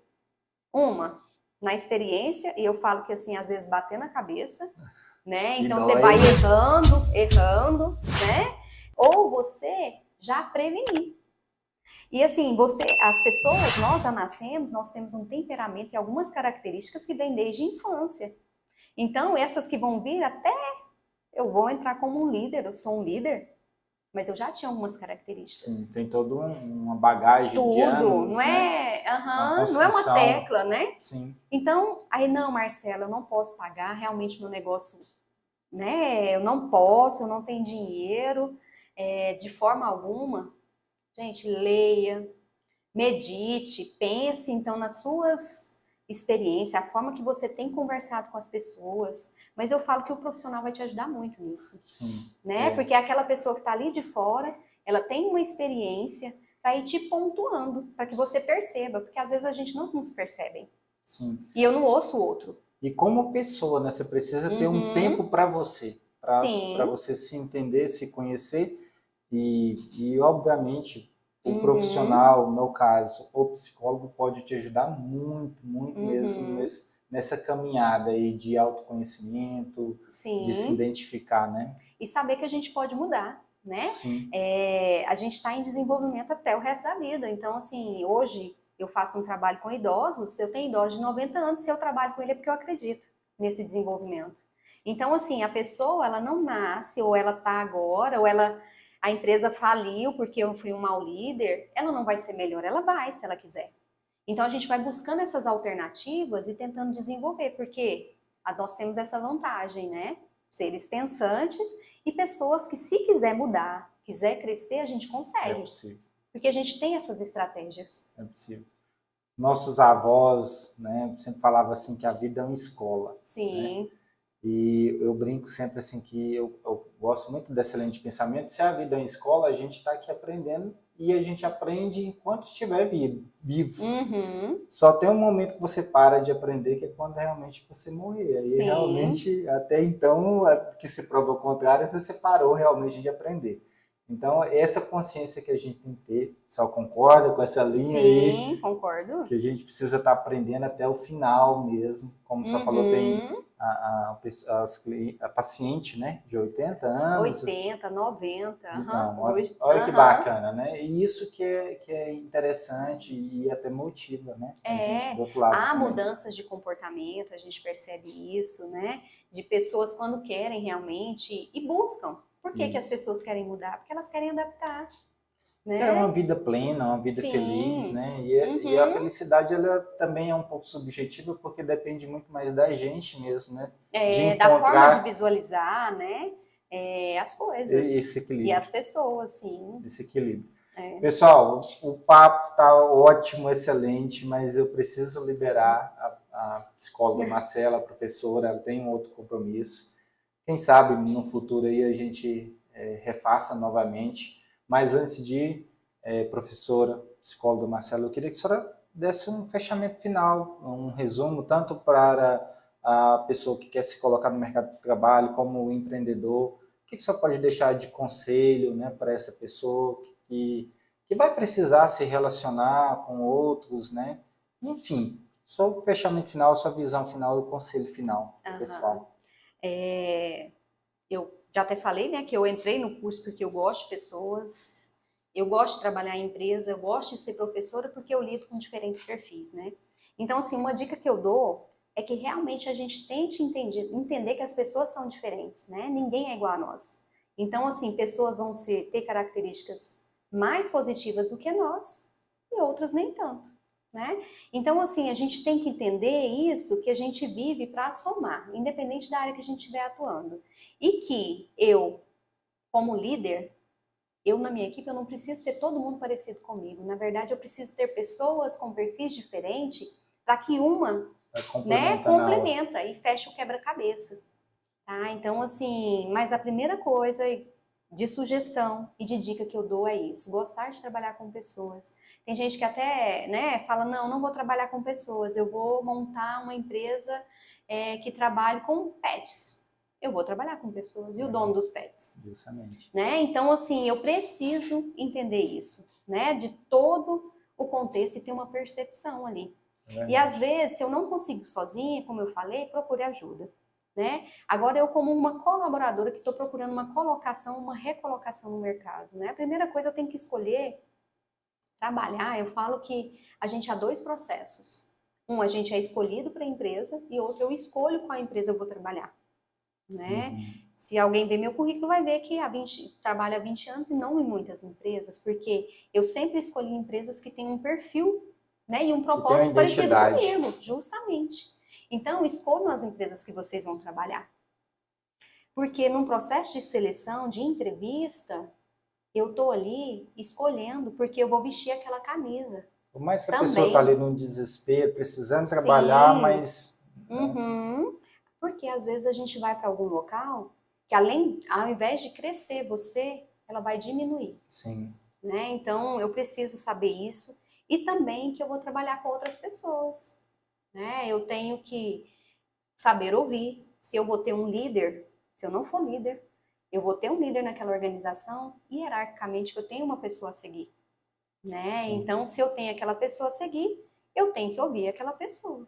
Uma, na experiência, e eu falo que assim, às vezes bater na cabeça, né? Então você vai errando, né? Ou você já prevenir. E assim, as pessoas, nós já nascemos, nós temos um temperamento e algumas características que vêm desde a infância. Então, essas que vão vir até eu vou entrar como um líder, eu sou um líder, mas eu já tinha algumas características. Sim, tem toda uma bagagem de anos, não é, não é uma tecla, né? Sim. Então, aí não, Marcela, eu não posso pagar, realmente meu negócio, né? Eu não posso, eu não tenho dinheiro, de forma alguma. Gente, leia, medite, pense então nas suas experiências, a forma que você tem conversado com as pessoas. Mas eu falo que o profissional vai te ajudar muito nisso. Sim. Né? Porque é aquela pessoa que está ali de fora, ela tem uma experiência para ir te pontuando, para que você perceba, porque às vezes a gente não nos percebe. Sim. E eu não ouço o outro. E como pessoa, né? Você precisa ter um tempo para você, para você se entender, se conhecer e obviamente, o profissional, no meu caso, o psicólogo pode te ajudar muito, muito mesmo nessa caminhada aí de autoconhecimento, de se identificar, né? E saber que a gente pode mudar, né? Sim. A gente está em desenvolvimento até o resto da vida. Então, assim, hoje eu faço um trabalho com idosos, eu tenho idosos de 90 anos, se eu trabalho com ele é porque eu acredito nesse desenvolvimento. Então, assim, a pessoa, ela não nasce, ou ela tá agora, ou a empresa faliu porque eu fui um mau líder, ela não vai ser melhor, ela vai, se ela quiser. Então, a gente vai buscando essas alternativas e tentando desenvolver, porque nós temos essa vantagem, né? Seres pensantes e pessoas que, se quiser mudar, quiser crescer, a gente consegue. É possível. Porque a gente tem essas estratégias. É possível. Nossos avós, né, sempre falavam assim que a vida é uma escola. Sim. Né? E eu brinco sempre assim que eu gosto muito dessa linha de pensamento. Se a vida é uma escola, a gente está aqui aprendendo e a gente aprende enquanto estiver vivo. Só tem um momento que você para de aprender, que é quando realmente você morrer. Aí realmente, até então, que se prova o contrário, você parou realmente de aprender. Então, essa consciência que a gente tem que ter, só concorda com essa linha aí? Sim, concordo. Que a gente precisa estar aprendendo até o final mesmo. Como você falou, tem a paciente, né, de 80 anos. 80, 90. Então, Hoje, olha que bacana, né? E isso que é interessante e até motiva, né? A gente do outro lado há também. mudanças de comportamento, a gente percebe isso, né? De pessoas quando querem realmente e buscam. Por que as pessoas querem mudar? Porque elas querem adaptar. Né? É uma vida plena, uma vida feliz, né? E a felicidade, ela também é um pouco subjetiva, porque depende muito mais da gente mesmo, né? Da forma de visualizar, né? As coisas. Esse equilíbrio. E as pessoas, sim. Esse equilíbrio. Pessoal, o papo tá ótimo, excelente, mas eu preciso liberar a psicóloga Marcela, a professora, ela tem um outro compromisso. Quem sabe no futuro aí a gente refaça novamente. Mas antes de ir, professora, psicóloga Marcela, eu queria que a senhora desse um fechamento final, um resumo, tanto para a pessoa que quer se colocar no mercado de trabalho, como o empreendedor. O que a senhora pode deixar de conselho, né, para essa pessoa que vai precisar se relacionar com outros, né? Enfim, só o fechamento final, sua visão final e o conselho final, pessoal. Eu já até falei, né, que eu entrei no curso porque eu gosto de pessoas, eu gosto de trabalhar em empresa, eu gosto de ser professora porque eu lido com diferentes perfis, né? Então, assim, uma dica que eu dou é que realmente a gente tente entender que as pessoas são diferentes, né? Ninguém é igual a nós. Então, assim, pessoas vão ter características mais positivas do que nós e outras nem tanto, né? Então, assim, a gente tem que entender isso, que a gente vive para somar, independente da área que a gente estiver atuando. E que eu, como líder, na minha equipe, eu não preciso ter todo mundo parecido comigo. Na verdade, eu preciso ter pessoas com perfis diferentes para que uma complementa e feche o quebra-cabeça. Tá? Então, assim, mas a primeira coisa de sugestão e de dica que eu dou é isso, gostar de trabalhar com pessoas. Tem gente que até, né, fala, não vou trabalhar com pessoas, eu vou montar uma empresa que trabalhe com pets. Eu vou trabalhar com pessoas. E o dono dos pets? Justamente. Né? Então, assim, eu preciso entender isso, né? De todo o contexto e ter uma percepção ali. E às vezes, se eu não consigo sozinha, como eu falei, procure ajuda. Né? Agora, eu como uma colaboradora que estou procurando uma colocação, uma recolocação no mercado, né? A primeira coisa eu tenho que escolher trabalhar, eu falo que a gente há dois processos. Um, a gente é escolhido para a empresa e outro, eu escolho qual empresa eu vou trabalhar. Né? Se alguém ver meu currículo, vai ver que trabalho há 20 anos e não em muitas empresas, porque eu sempre escolhi empresas que têm um perfil, né, e um propósito parecido comigo, justamente. Então, escolham as empresas que vocês vão trabalhar. Porque num processo de seleção, de entrevista, eu tô ali escolhendo porque eu vou vestir aquela camisa. Por mais que a pessoa tá ali num desespero, precisando trabalhar, mas... Porque às vezes a gente vai para algum local que ao invés de crescer você, ela vai diminuir. Sim. Né? Então, eu preciso saber isso. E também que eu vou trabalhar com outras pessoas. Né? Eu tenho que saber ouvir. Se eu vou ter um líder, se eu não for líder, eu vou ter um líder naquela organização, hierarquicamente eu tenho uma pessoa a seguir. Né? Então, se eu tenho aquela pessoa a seguir, eu tenho que ouvir aquela pessoa.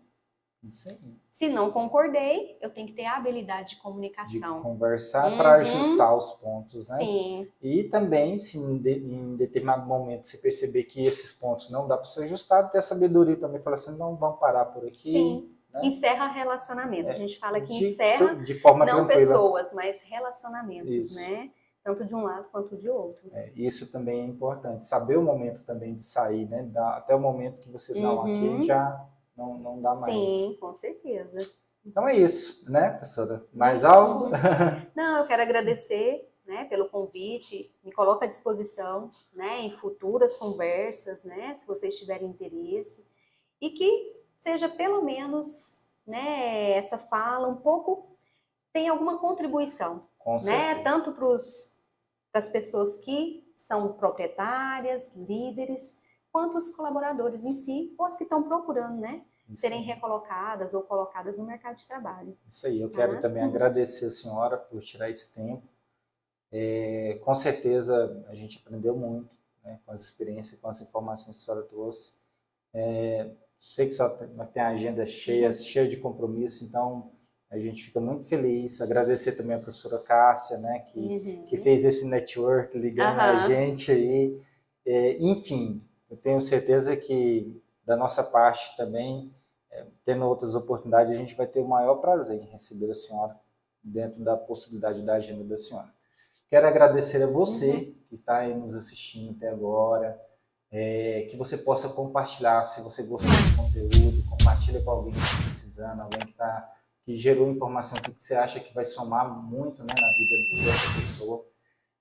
Isso aí. Se não concordei, eu tenho que ter a habilidade de comunicação. De conversar para ajustar os pontos, né? Sim. E também, se em determinado momento você perceber que esses pontos não dá para ser ajustado, ter a sabedoria também, falar assim, não, vamos parar por aqui. Sim. Né? Encerra relacionamento. A gente fala que encerra de forma não tranquila. pessoas, mas relacionamentos, Isso. Né? Tanto de um lado quanto de outro. Isso também é importante. Saber o momento também de sair, né? Até o momento que você, não, aqui já não dá mais. Sim, com certeza. Então é isso, né, professora? Mais algo? Não, eu quero agradecer, né, pelo convite, me coloco à disposição, né, em futuras conversas, né, se vocês tiverem interesse, e que seja pelo menos, né, essa fala um pouco, tem alguma contribuição, né, tanto para as pessoas que são proprietárias, líderes, quanto os colaboradores em si, ou as que estão procurando, né, serem recolocadas ou colocadas no mercado de trabalho. Isso aí, eu quero também agradecer a senhora por tirar esse tempo, Com certeza a gente aprendeu muito, né, com as experiências, com as informações que a senhora trouxe. Sei que a senhora tem a agenda cheia de compromisso, então a gente fica muito feliz. Agradecer também a professora Cássia, né, que fez esse network ligando a gente aí. Enfim, eu tenho certeza que da nossa parte também, tendo outras oportunidades, a gente vai ter o maior prazer em receber a senhora dentro da possibilidade da agenda da senhora. Quero agradecer a você que está aí nos assistindo até agora, que você possa compartilhar, se você gostou do conteúdo, compartilha com alguém que está precisando, alguém que gerou informação que você acha que vai somar muito, né, na vida dessa pessoa.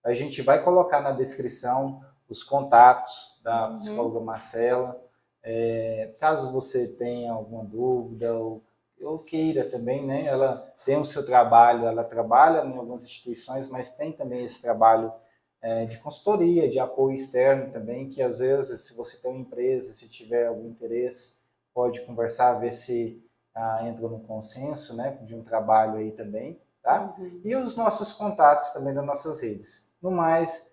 A gente vai colocar na descrição os contatos da psicóloga Marcela. Caso você tenha alguma dúvida ou queira também, né? Ela tem o seu trabalho, ela trabalha em algumas instituições, mas tem também esse trabalho de consultoria, de apoio externo também, que às vezes, se você tem uma empresa, se tiver algum interesse, pode conversar, ver se entra no consenso, né, de um trabalho aí também, tá? E os nossos contatos também das nossas redes. No mais,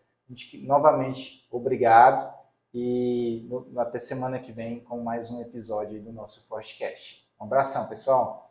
novamente, obrigado e até semana que vem com mais um episódio do nosso Fortecast. Um abração, pessoal!